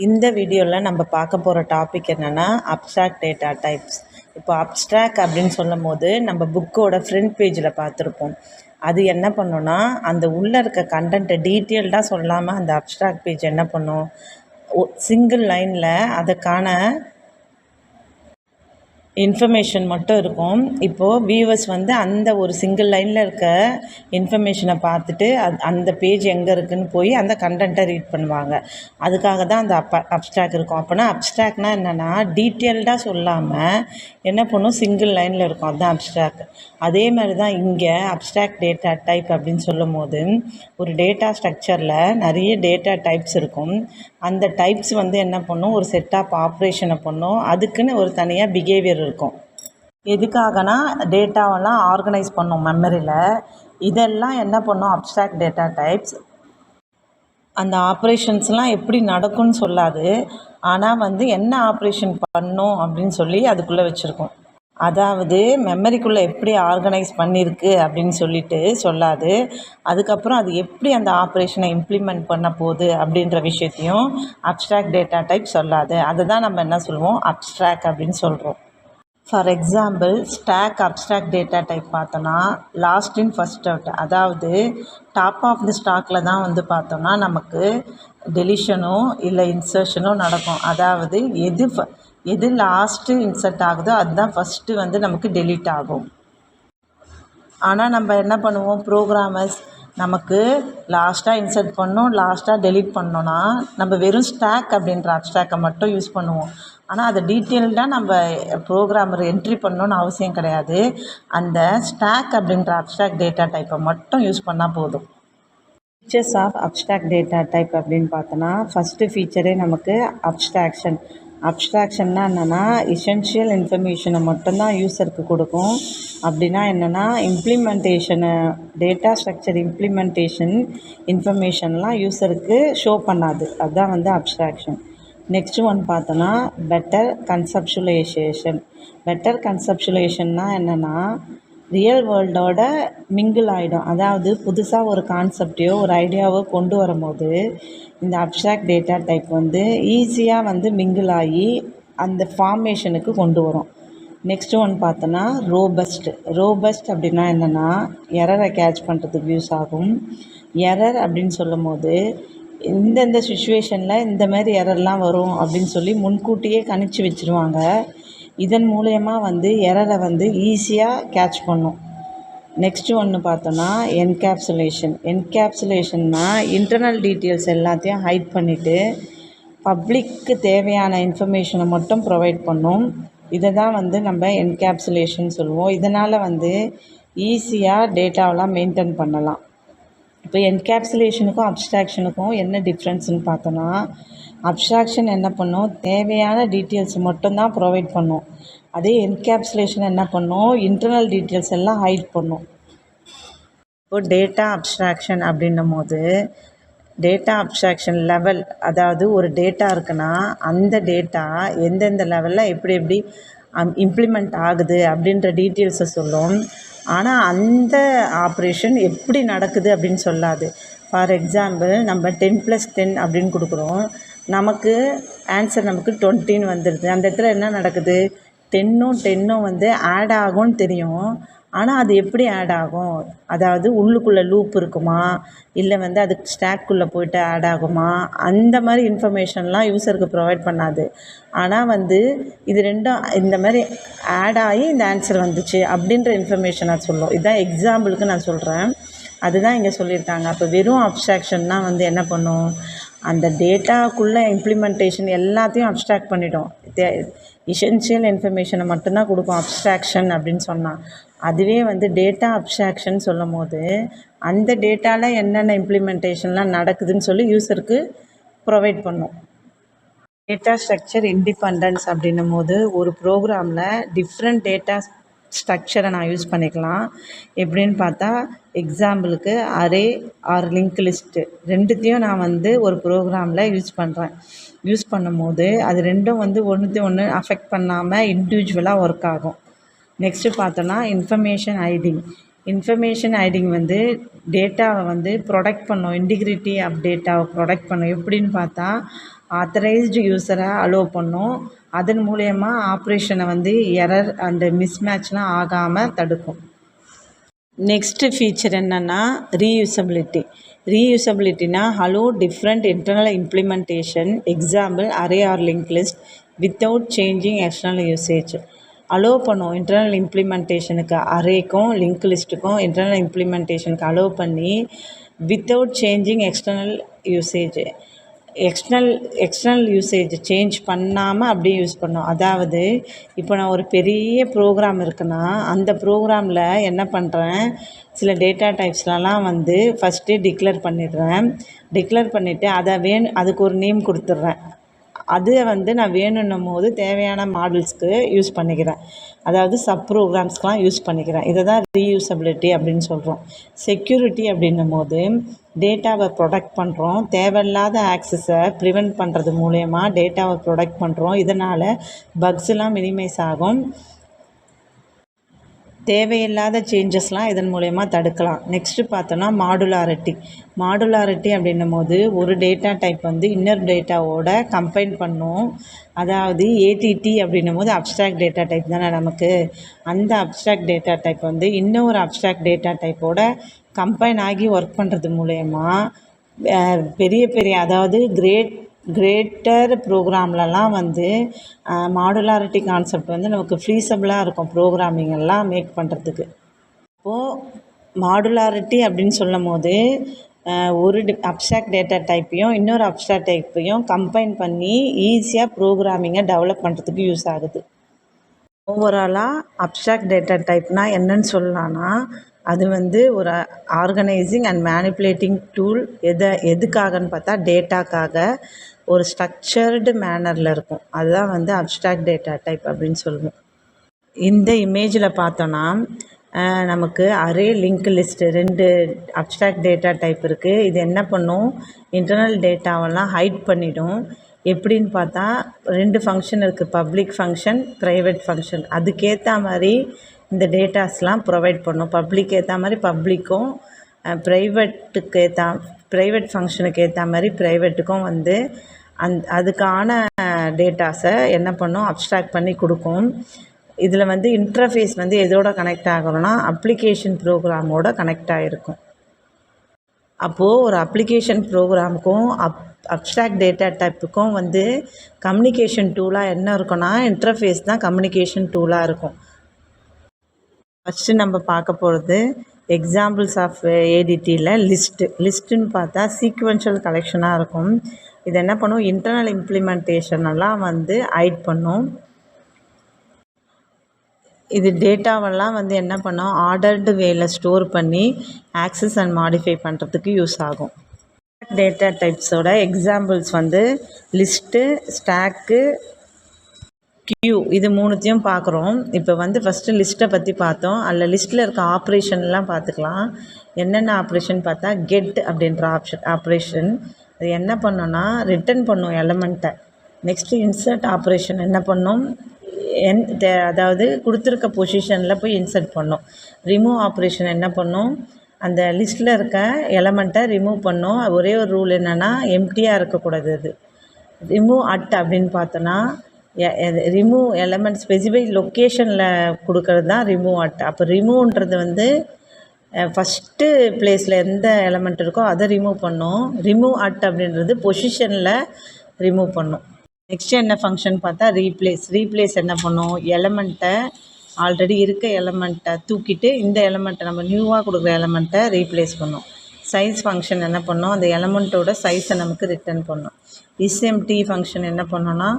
இந்த வீடியோவில் நம்ம பார்க்க போகிற டாபிக் என்னென்னா அப்ஸ்ட்ராக்ட் டேட்டா டைப்ஸ். இப்போ அப்ஸ்ட்ராக்ட் அப்படின்னு சொல்லும் போது நம்ம புக்கோட ஃப்ரண்ட் பேஜில் பார்த்துருப்போம். அது என்ன பண்ணுன்னா, அந்த உள்ளே இருக்க கண்டென்ட்டை டீட்டெயில்டாக சொல்லாமல் அந்த அப்ஸ்ட்ராக்ட் பேஜ் என்ன பண்ணும், சிங்கிள் லைனில் அதுக்கான இன்ஃபர்மேஷன் மட்டும் இருக்கும். இப்போது வியூவர்ஸ் வந்து அந்த ஒரு சிங்கிள் லைனில் இருக்க இன்ஃபர்மேஷனை பார்த்துட்டு அந்த பேஜ் எங்கே இருக்குதுன்னு போய் அந்த கண்டென்ட்டை ரீட் பண்ணுவாங்க. அதுக்காக தான் அந்த அப்ஸ்ட்ராக்ட் இருக்கும். அப்போனா அப்ஸ்ட்ராக்ட்னா என்னென்னா, டீட்டெயில்டாக சொல்லாமல் என்ன பண்ணும், சிங்கிள் லைனில் இருக்கும். அதுதான் அப்ஸ்ட்ராக்ட். அதே மாதிரி தான் இங்கே அப்ஸ்ட்ராக்ட் டேட்டா டைப் அப்படின்னு சொல்லும் போது, ஒரு டேட்டா ஸ்ட்ரக்சரில் நிறைய டேட்டா டைப்ஸ் இருக்கும். அந்த டைப்ஸ் வந்து என்ன பண்ணும், ஒரு செட் ஆஃப் ஆப்ரேஷனை பண்ணும். அதுக்குன்னு ஒரு தனியாக பிஹேவியர் இருக்கும். எதுக்காகனா, டேட்டாவெல்லாம் ஆர்கனைஸ் பண்ணும் மெமரியில். இதெல்லாம் என்ன பண்ணும் அப்ஸ்ட்ராக்ட் டேட்டா டைப்ஸ். அந்த ஆப்ரேஷன்ஸ்லாம் எப்படி நடக்கும்னு சொல்லாது, ஆனால் வந்து என்ன ஆப்ரேஷன் பண்ணும் அப்படின்னு சொல்லி அதுக்குள்ளே வச்சுருக்கோம். அதாவது மெமரிக்குள்ளே எப்படி ஆர்கனைஸ் பண்ணியிருக்கு அப்படின்னு சொல்லிட்டு சொல்லாது. அதுக்கப்புறம் அது எப்படி அந்த ஆப்ரேஷனை இம்ப்ளிமெண்ட் பண்ண போகுது அப்படின்ற விஷயத்தையும் அப்ஸ்ட்ராக்ட் டேட்டா டைப் சொல்லாது. அதை தான் நம்ம என்ன சொல்லுவோம், அப்ஸ்ட்ராக்ட் அப்படின்னு சொல்கிறோம். For example, stack abstract data type பார்த்தோன்னா, லாஸ்ட் இன் ஃபஸ்ட் அவுட். அதாவது டாப் ஆஃப் தி ஸ்டாக்கில் தான் வந்து பார்த்தோன்னா நமக்கு டெலிஷனோ இல்லை இன்சர்ஷனோ நடக்கும். அதாவது எது லாஸ்ட்டு இன்சர்ட் ஆகுதோ அதுதான் ஃபஸ்ட்டு வந்து நமக்கு டெலீட் ஆகும். ஆனால் நம்ம என்ன பண்ணுவோம், ப்ரோக்ராமர்ஸ் நமக்கு லாஸ்ட்டாக இன்சர்ட் பண்ணணும், லாஸ்ட்டாக டெலீட் பண்ணோன்னா நம்ம வெறும் ஸ்டாக் அப்படின்ற அப்ஸ்ட்ராக்டை மட்டும் யூஸ் பண்ணுவோம். ஆனால் அதை டீட்டெயில்டாக நம்ம ப்ரோக்ராமர் என்ட்ரி பண்ணணுன்னு அவசியம் கிடையாது. அந்த ஸ்டாக் அப்படின்ற அப்ஸ்ட்ராக்ட் டேட்டா டைப்பை மட்டும் யூஸ் பண்ணால் போதும். Features of abstract data type அப்படின்னு பார்த்தோன்னா, ஃபஸ்ட்டு ஃபீச்சரே நமக்கு அப்ஸ்ட்ராக்ஷன். அப்ஸ்ட்ராக்ஷன்னா என்னென்னா, எசென்ஷியல் இன்ஃபர்மேஷனை மட்டும்தான் யூஸருக்கு கொடுக்கும். அப்படின்னா என்னென்னா, இம்ப்ளிமெண்டேஷனை டேட்டா ஸ்ட்ரக்சர் இம்ப்ளிமெண்டேஷன் இன்ஃபர்மேஷன்லாம் யூஸருக்கு ஷோ பண்ணாது. அதுதான் வந்து அப்ஸ்ட்ராக்ஷன். நெக்ஸ்ட்டு ஒன் பார்த்தோன்னா, பெட்டர் கன்செப்சுவலைசேஷன். பெட்டர் கன்செப்சுவலைசேஷன்னா என்னென்னா, ரியல் வேர்ல்டோட மிங்கிள் ஆகிடும். அதாவது புதுசாக ஒரு கான்செப்டையோ ஒரு ஐடியாவோ கொண்டு வரும்போது இந்த அப்ஸ்ட்ராக்ட் டேட்டா டைப் வந்து ஈஸியாக வந்து மிங்கிள் ஆகி அந்த ஃபார்மேஷனுக்கு கொண்டு வரும். நெக்ஸ்ட்டு ஒன் பார்த்தோன்னா ரோபஸ்ட் அப்படின்னா என்னென்னா, எரரை கேட்ச் பண்ணுறதுக்கு யூஸ் ஆகும். எரர் அப்படின்னு சொல்லும் போது இந்தந்த சுச்சுவேஷனில் இந்த மாதிரி எரர்லாம் வரும் அப்படின்னு சொல்லி முன்கூட்டியே கணிச்சு வச்சுருவாங்க. இதன் மூலயமா வந்து எரரை வந்து ஈஸியாக கேட்ச் பண்ணும். நெக்ஸ்ட்டு ஒன்று பார்த்தோன்னா என்கேப்சுலேஷன்னா இன்டர்னல் டீட்டெயில்ஸ் எல்லாத்தையும் ஹைட் பண்ணிவிட்டு பப்ளிக்கு தேவையான இன்ஃபர்மேஷனை மட்டும் ப்ரொவைட் பண்ணும். இதை தான் வந்து நம்ம என்கேப்சுலேஷன் சொல்லுவோம். இதனால் வந்து ஈஸியாக டேட்டாவெலாம் மெயின்டைன் பண்ணலாம். இப்போ என்கேப்சுலேஷனுக்கும் அப்ஸ்ட்ராக்ஷனுக்கும் என்ன டிஃப்ரென்ஸ்னு பார்த்தோன்னா, அப்ஸ்ட்ராக்ஷன் என்ன பண்ணும், தேவையான டீட்டெயில்ஸ் மட்டும்தான் ப்ரொவைட் பண்ணும். அதே என்கேப்சுலேஷன் என்ன பண்ணும், இன்டர்னல் டீட்டெயில்ஸ் எல்லாம் ஹைட் பண்ணும். இப்போ டேட்டா அப்ஸ்ட்ராக்ஷன் அப்படின்னும் போது டேட்டா அப்ஸ்ட்ராக்ஷன் லெவல், அதாவது ஒரு டேட்டா இருக்குன்னா அந்த டேட்டா எந்தெந்த லெவலில் எப்படி இம்ப்ளிமெண்ட் ஆகுது அப்படின்ற டீட்டெயில்ஸை சொல்லும். ஆனால் அந்த ஆப்ரேஷன் எப்படி நடக்குது அப்படின்னு சொல்லாது. ஃபார் எக்ஸாம்பிள், நம்ம 10+10 அப்படின்னு கொடுக்குறோம். நமக்கு ஆன்சர் நமக்கு 20ன்னு வந்துடுது. அந்த இடத்துல என்ன நடக்குது, 10ம் வந்து ஆட் ஆகும்னு தெரியும். ஆனால் அது எப்படி ஆட் ஆகும், அதாவது உள்ளுக்குள்ளே லூப் இருக்குமா, இல்லை வந்து அதுக்கு ஸ்டாக்குள்ளே போய்ட்டு ஆட் ஆகுமா, அந்த மாதிரி இன்ஃபர்மேஷன்லாம் யூஸருக்கு ப்ரொவைட் பண்ணாது. ஆனால் வந்து இது ரெண்டும் இந்த மாதிரி ஆட் ஆகி இந்த ஆன்சர் வந்துச்சு அப்படின்ற இன்ஃபர்மேஷனை சொல்லும். இதுதான் எக்ஸாம்பிளுக்கு நான் சொல்கிறேன். அதுதான் இங்கே சொல்லியிருக்காங்க. அப்போ வெறும் அப்ஸ்ட்ராக்ஷன்னா வந்து என்ன பண்ணும், அந்த டேட்டாக்குள்ளே இம்ப்ளிமெண்டேஷன் எல்லாத்தையும் அப்ஸ்ட்ராக்ட் பண்ணிடும். எசென்ஷியல் இன்ஃபர்மேஷனை மட்டும்தான் கொடுக்கும் அப்ஸ்ட்ராக்ஷன் அப்படின்னு சொன்னால். அதுவே வந்து டேட்டா அப்ஸ்ட்ராக்ஷன் சொல்லும் போது அந்த டேட்டாவில் என்னென்ன இம்ப்ளிமெண்டேஷன்லாம் நடக்குதுன்னு சொல்லி யூஸருக்கு ப்ரொவைட் பண்ணும். டேட்டா ஸ்ட்ரக்சர் இண்டிபெண்டன்ஸ் அப்படின்னும் போது ஒரு ப்ரோக்ராமில் டிஃப்ரெண்ட் டேட்டா ஸ்ட்ரக்சரை நான் யூஸ் பண்ணிக்கலாம். எப்படின்னு பார்த்தா, எக்ஸாம்பிளுக்கு அரே ஆர் லிங்க் லிஸ்ட்டு ரெண்டுத்தையும் நான் வந்து ஒரு ப்ரோக்ராமில் யூஸ் பண்ணும்போது அது ரெண்டும் வந்து ஒன்று அஃபெக்ட் பண்ணாமல் இண்டிவிஜுவலாக ஒர்க் ஆகும். நெக்ஸ்ட்டு பார்த்தோன்னா இன்ஃபர்மேஷன் ஹைடிங். இன்ஃபர்மேஷன் ஐடிங் வந்து டேட்டாவை வந்து ப்ரொடெக்ட் பண்ணும், இன்டிகிரிட்டி ஆஃப் டேட்டாவை ப்ரொடெக்ட் பண்ணும். எப்படின்னு பார்த்தா ஆத்தரைஸ்டு யூஸரை அலோவ் பண்ணும். அதன் மூலயமா ஆப்ரேஷனை வந்து எரர் அண்டு மிஸ்மேட்ச்லாம் ஆகாமல் தடுக்கும். நெக்ஸ்ட்டு ஃபீச்சர் என்னென்னா ரீயூசபிலிட்டி. ரீயூசபிலிட்டினா allow different internal implementation, example array or link list without changing external usage. Allow பண்ணும் இன்டர்னல் இம்ப்ளிமெண்டேஷனுக்கு, அரேக்கும் லிங்க் லிஸ்ட்டுக்கும் இன்டர்னல் இம்ப்ளிமெண்டேஷனுக்கு அலோவ் பண்ணி without changing external usage. External usage change பண்ணாமல் அப்படியே யூஸ் பண்ணோம். அதாவது இப்போ நான் ஒரு பெரிய ப்ரோக்ராம் இருக்குன்னா அந்த ப்ரோக்ராமில் என்ன பண்ணுறேன், சில டேட்டா டைப்ஸ்லலாம் வந்து ஃபஸ்ட்டே டிக்ளேர் பண்ணிடுறேன். டிக்ளேர் பண்ணிவிட்டு அதை அதுக்கு ஒரு நேம் கொடுத்துட்றேன். அதை வந்து நான் வேணுன்னும் போது தேவையான மாடல்ஸ்க்கு யூஸ் பண்ணிக்கிறேன். அதாவது சப் ப்ரோக்ராம்ஸ்க்கெலாம் யூஸ் பண்ணிக்கிறேன். இதை தான் ரீயூசபிலிட்டி அப்படின்னு சொல்கிறோம். செக்யூரிட்டி அப்படின்னும் போது டேட்டாவை ப்ரொடெக்ட் பண்ணுறோம். தேவையில்லாத ஆக்சஸை ப்ரிவெண்ட் பண்ணுறது மூலயமா டேட்டாவை ப்ரொடெக்ட் பண்ணுறோம். இதனால் பக்ஸ்லாம் மினிமைஸ் ஆகும். தேவையில்லாத சேஞ்சஸ்லாம் இதன் மூலயமா தடுக்கலாம். நெக்ஸ்ட்டு பார்த்தோன்னா மாடுலாரிட்டி அப்படின்னும் போது ஒரு டேட்டா டைப் வந்து இன்னொரு டேட்டாவோட கம்பைன் பண்ணும். அதாவது ஏடிடி அப்படின்னும் போது அப்ஸ்ட்ராக்ட் டேட்டா டைப் தானே நமக்கு. அந்த அப்ஸ்ட்ராக்ட் டேட்டா டைப் வந்து இன்னொரு அப்ஸ்ட்ராக்ட் டேட்டா டைப்போட கம்பைன் ஆகி ஒர்க் பண்ணுறது மூலயமா பெரிய அதாவது கிரேட்டர் ப்ரோக்ராம்லலாம் வந்து மாடுலாரிட்டி கான்செப்ட் வந்து நமக்கு ஃப்ரீசபிளாக இருக்கும் ப்ரோக்ராமிங் எல்லாம் மேக் பண்ணுறதுக்கு. இப்போது மாடுலாரிட்டி அப்படின்னு சொல்லும் போது ஒரு அப்ஸ்ட்ராக்ட் டேட்டா டைப்பையும் இன்னொரு அப்ஸ்ட்ராக்ட் டைப்பையும் கம்பைன் பண்ணி ஈஸியாக ப்ரோக்ராமிங்கை டெவலப் பண்ணுறதுக்கு யூஸ் ஆகுது. ஓவராலாக அப்ஸ்ட்ராக்ட் டேட்டா டைப்னால் என்னன்னு சொல்லலான்னா அது வந்து ஒரு ஆர்கனைசிங் அண்ட் மேனிப்புலேட்டிங் டூல். எதுக்காகன்னு பார்த்தா டேட்டாக்காக ஒரு ஸ்ட்ரக்சர்டு மேனரில் இருக்கும். அதுதான் வந்து அப்ஸ்ட்ராக்ட் டேட்டா டைப் அப்படின்னு சொல்லுவோம். இந்த இமேஜில் பார்த்தோன்னா நமக்கு array link list 2 abstract data type இருக்குது. இது என்ன பண்ணும், இன்டர்னல் டேட்டாவெல்லாம் ஹைட் பண்ணிடும். எப்படின்னு பார்த்தா 2 ஃபங்க்ஷன் இருக்குது, பப்ளிக் ஃபங்க்ஷன், ப்ரைவேட் ஃபங்க்ஷன். அதுக்கேற்ற மாதிரி இந்த டேட்டாஸ்லாம் ப்ரொவைட் பண்ணும். பப்ளிக் ஏற்ற மாதிரி பப்ளிக்கும், ப்ரைவேட் ஃபங்க்ஷனுக்கு ஏற்ற மாதிரி ப்ரைவேட்டுக்கும் வந்து அதுக்கான டேட்டாஸை என்ன பண்ணும், அப்ஸ்ட்ராக்ட் பண்ணி கொடுக்கும். இதில் வந்து இன்டர்ஃபேஸ் வந்து எதோட கனெக்ட் ஆகணும்னா அப்ளிகேஷன் ப்ரோக்ராமோட கனெக்ட் ஆகிருக்கும். அப்போது ஒரு அப்ளிகேஷன் ப்ரோக்ராமுக்கும் அப்ஸ்ட்ராக்ட் டேட்டா டைப்புக்கும் வந்து கம்யூனிகேஷன் டூலாக என்ன இருக்குன்னா இன்டர்ஃபேஸ் தான் கம்யூனிகேஷன் டூலாக இருக்கும். ஃபஸ்ட்டு நம்ம பார்க்க போகிறது எக்ஸாம்பிள்ஸ் ஆஃப் ஏடிடியில் லிஸ்ட்டுன்னு பார்த்தா சீக்வென்ஷியல் கலெக்ஷனாக இருக்கும். இது என்ன பண்ணும், இன்டர்னல் இம்ப்ளிமெண்டேஷனெல்லாம் வந்து ஹைட் பண்ணும். இது டேட்டாவெல்லாம் வந்து என்ன பண்ணோம், ஆர்டர்டு வேல ஸ்டோர் பண்ணி ஆக்சஸ் அண்ட் மாடிஃபை பண்ணுறதுக்கு யூஸ் ஆகும். டேட்டா டைப்ஸோட எக்ஸாம்பிள்ஸ் வந்து லிஸ்ட்டு, ஸ்டாக்கு, கியூ, இது 3த்தையும் பார்க்குறோம். இப்போ வந்து ஃபஸ்ட்டு லிஸ்ட்டை பற்றி பார்த்தோம். அதில் லிஸ்ட்டில் இருக்க ஆப்ரேஷன்லாம் பார்த்துக்கலாம். என்னென்ன ஆப்ரேஷன் பார்த்தா கெட் அப்படின்ற ஆப்ரேஷன் அது என்ன பண்ணோன்னா ரிட்டர்ன் பண்ணும் எலமெண்ட்டை. நெக்ஸ்ட்டு இன்சர்ட் ஆப்ரேஷன் என்ன பண்ணும், அதாவது கொடுத்துருக்க பொசிஷனில் போய் இன்சர்ட் பண்ணும். ரிமூவ் ஆப்ரேஷன் என்ன பண்ணும், அந்த லிஸ்ட்டில் இருக்க எலமெண்ட்டை ரிமூவ் பண்ணும். ஒரே ஒரு ரூல் என்னென்னா எம்டியாக இருக்கக்கூடாது. அது ரிமூவ் அப்படின்னு பார்த்தோன்னா ரிமூவ் எலமெண்ட் ஸ்பெசிஃபை லொக்கேஷனில் கொடுக்கறது தான் ரிமூவ் அப்போ ரிமூவ்ன்றது வந்து ஃபஸ்ட்டு ப்ளேஸில் எந்த எலமெண்ட் இருக்கோ அதை ரிமூவ் பண்ணும். ரிமூவ் அப்படின்றது பொசிஷனில் ரிமூவ் பண்ணும். நெக்ஸ்ட்டு என்ன ஃபங்க்ஷன் பார்த்தா ரீப்ளேஸ் என்ன பண்ணும், எலமெண்ட்டை ஆல்ரெடி இருக்க எலமெண்ட்டை தூக்கிட்டு இந்த எலமெண்ட்டை நம்ம நியூவாக கொடுக்குற எலமெண்ட்டை ரீப்ளேஸ் பண்ணும். சைஸ் ஃபங்க்ஷன் என்ன பண்ணும், அந்த எலமெண்ட்டோட சைஸை நமக்கு ரிட்டர்ன் பண்ணும். எம்டி ஃபங்க்ஷன் என்ன பண்ணோன்னா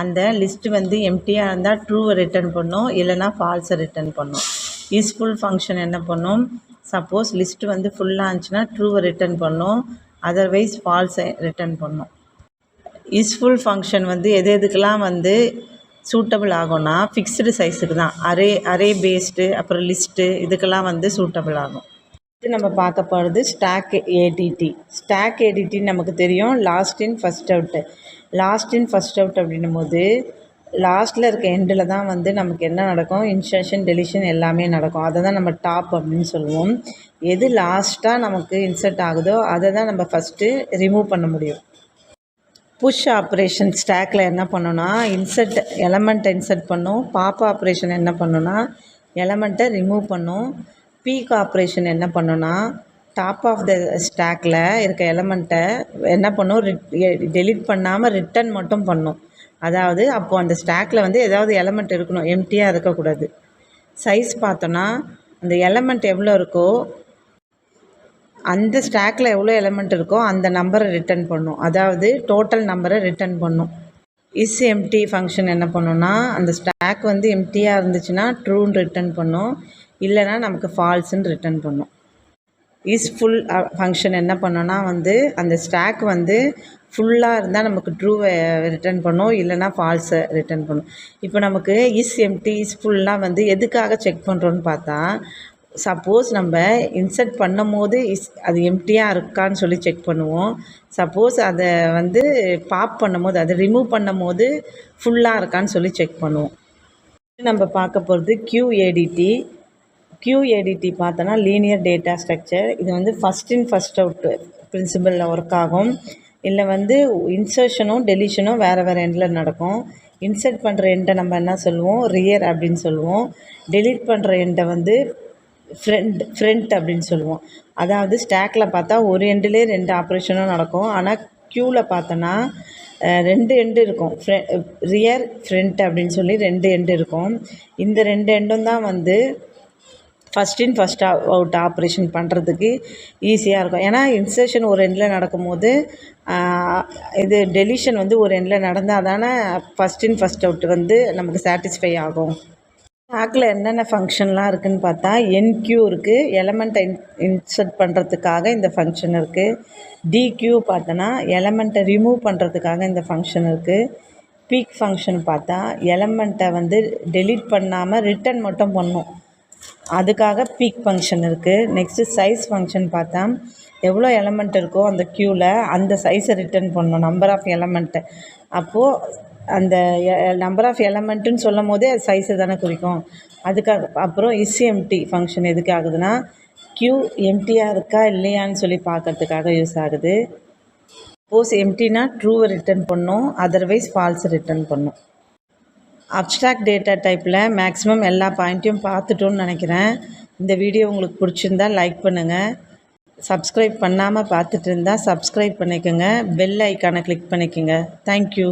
அந்த லிஸ்ட்டு வந்து எம்டியாக இருந்தால் ட்ரூவை ரிட்டர்ன் பண்ணும், இல்லைனா ஃபால்ஸை ரிட்டர்ன் பண்ணும். ஃபுல் ஃபங்க்ஷன் என்ன பண்ணும், சப்போஸ் லிஸ்ட்டு வந்து ஃபுல்லாக இருந்துச்சுன்னா ட்ரூவை ரிட்டர்ன் பண்ணும், அதர்வைஸ் ஃபால்ஸை ரிட்டர்ன் பண்ணும். ஃபுல் ஃபங்க்ஷன் வந்து எதுக்கெல்லாம் வந்து சூட்டபிள் ஆகும்னா ஃபிக்ஸ்டு சைஸுக்கு தான். அரே பேஸ்டு அப்புறம் லிஸ்ட்டு இதுக்கெல்லாம் வந்து சூட்டபிள் ஆகும். இது நம்ம பார்க்க போகிறது ஸ்டாக் ஏடிடி நமக்கு தெரியும். லாஸ்ட் இன் ஃபஸ்ட் அவுட் அப்படின்னும் போது லாஸ்ட்டில் இருக்க எண்டில் தான் வந்து நமக்கு என்ன நடக்கும், இன்சர்ஷன் டெலிஷன் எல்லாமே நடக்கும். அதை தான் நம்ம டாப் அப்படின்னு சொல்லுவோம். எது லாஸ்ட்டாக நமக்கு இன்சர்ட் ஆகுதோ அதை தான் நம்ம ஃபஸ்ட்டு ரிமூவ் பண்ண முடியும். புஷ் ஆப்ரேஷன் ஸ்டாக்கில் என்ன பண்ணோன்னா எலமெண்ட்டை இன்சர்ட் பண்ணும். பாப் ஆப்ரேஷன் என்ன பண்ணுன்னா எலமெண்ட்டை ரிமூவ் பண்ணும். பீக் ஆப்ரேஷன் என்ன பண்ணுன்னா டாப் ஆஃப் த ஸ்டாக்கில் இருக்க எலமெண்ட்டை என்ன பண்ணும், டெலீட் பண்ணாமல் ரிட்டன் மட்டும் பண்ணும். அதாவது அப்போது அந்த ஸ்டாக்கில் வந்து ஏதாவது எலமெண்ட் இருக்கணும், எம்டியாக இருக்கக்கூடாது. சைஸ் பார்த்தோன்னா அந்த எலமெண்ட் எவ்வளோ இருக்கோ, அந்த ஸ்டாக்கில் எவ்வளோ எலமெண்ட் இருக்கோ அந்த நம்பரை ரிட்டன் பண்ணும். அதாவது டோட்டல் நம்பரை ரிட்டன் பண்ணும். இஸ் எம்டி ஃபங்க்ஷன் என்ன பண்ணுன்னா அந்த ஸ்டாக் வந்து எம்டியாக இருந்துச்சுன்னா ட்ரூன்னு ரிட்டன் பண்ணும், இல்லைனா நமக்கு ஃபால்ஸுன்னு ரிட்டன் பண்ணும். இஸ் ஃபுல் ஃபங்க்ஷன் என்ன பண்ணோன்னா வந்து அந்த ஸ்டாக் வந்து ஃபுல்லாக இருந்தால் நமக்கு ட்ரூவை ரிட்டன் பண்ணும், இல்லைனா ஃபால்ஸை ரிட்டன் பண்ணும். இப்போ நமக்கு இஸ் எம்டி இஸ் ஃபுல்லாக வந்து எதுக்காக செக் பண்ணுறோன்னு பார்த்தா, சப்போஸ் நம்ம இன்சர்ட் பண்ணும் போது அது எம்டியாக இருக்கான்னு சொல்லி செக் பண்ணுவோம். சப்போஸ் அதை வந்து பாப் பண்ணும் போது, அதை ரிமூவ் பண்ணும் போது ஃபுல்லாக இருக்கான்னு சொல்லி செக் பண்ணுவோம். நம்ம பார்க்க போகிறது QADT. QADT பார்த்தோன்னா லீனியர் டேட்டா ஸ்ட்ரக்சர். இது வந்து ஃபஸ்ட் இன் ஃபஸ்ட் அவுட் பிரின்சிபலில் ஒர்க் ஆகும். இல்லை வந்து இன்சர்ஷனும் டெலிஷனும் வேறு வேறு எண்டில் நடக்கும். இன்சர்ட் பண்ணுற எண்டை நம்ம என்ன சொல்லுவோம், ரியர் அப்படின்னு சொல்லுவோம். டெலீட் பண்ணுற எண்டை வந்து ஃப்ரண்ட் அப்படின்னு சொல்லுவோம். அதாவது ஸ்டாக்கில் பார்த்தா ஒரு எண்டுலேயே 2 ஆப்ரேஷனும் நடக்கும். ஆனால் க்யூவில் பார்த்தோன்னா 2 எண்டு இருக்கும். ரியர் ஃப்ரண்ட் அப்படின்னு சொல்லி 2 எண்டு இருக்கும். இந்த 2 எண்டும் தான் வந்து first in first out operation பண்ணுறதுக்கு ஈஸியாக இருக்கும். ஏன்னா இன்சர்ஷன் ஒரு எண்டில் நடக்கும்போது இது டெலிஷன் வந்து ஒரு எண்டில் நடந்தால் தானே ஃபஸ்ட் இன் ஃபஸ்ட் அவுட் வந்து நமக்கு சாட்டிஸ்ஃபை ஆகும். ஸ்டாக்கில் என்னென்ன ஃபங்க்ஷன்லாம் இருக்குதுன்னு பார்த்தா என்க்யூ இருக்குது, எலமெண்ட்டை இன்சர்ட் பண்ணுறதுக்காக இந்த ஃபங்க்ஷன் இருக்குது. டிக்யூ பார்த்தோன்னா எலமெண்ட்டை ரிமூவ் பண்ணுறதுக்காக இந்த ஃபங்க்ஷன் இருக்குது. பீக் ஃபங்க்ஷன் பார்த்தா எலமெண்ட்டை வந்து டெலீட் பண்ணாமல் ரிட்டன் மட்டும் பண்ணும், அதுக்காக பீக் ஃபங்க்ஷன் இருக்குது. நெக்ஸ்ட்டு சைஸ் ஃபங்க்ஷன் பார்த்தா எவ்வளோ எலமெண்ட் இருக்கோ அந்த க்யூவில் அந்த சைஸை ரிட்டன் பண்ணணும், நம்பர் ஆஃப் எலமெண்ட்டு. அப்போது அந்த நம்பர் ஆஃப் எலமெண்ட்டுன்னு சொல்லும் போதே அது சைஸை தானே குறிக்கும். அதுக்காக அப்புறம் இஸ் எம்டி ஃபங்க்ஷன் எதுக்கு ஆகுதுன்னா க்யூ எம்டியாக இருக்கா இல்லையான்னு சொல்லி பார்க்கறதுக்காக யூஸ் ஆகுது. சப்போஸ் எம்டினா ட்ரூவை ரிட்டன் பண்ணும், அதர்வைஸ் ஃபால்ஸை ரிட்டன் பண்ணும். அப்ஸ்ட்ராக்ட் டேட்டா டைப்பில் மேக்ஸிமம் எல்லா பாயிண்ட்டையும் பார்த்துட்டோன்னு நினைக்கிறேன். இந்த வீடியோ உங்களுக்கு பிடிச்சிருந்தால் லைக் பண்ணுங்கள். சப்ஸ்கிரைப் பண்ணாமல் பார்த்துட்டு இருந்தால் சப்ஸ்கிரைப் பண்ணிக்கோங்க. பெல் ஐக்கானை கிளிக் பண்ணிக்கோங்க. தேங்க்யூ.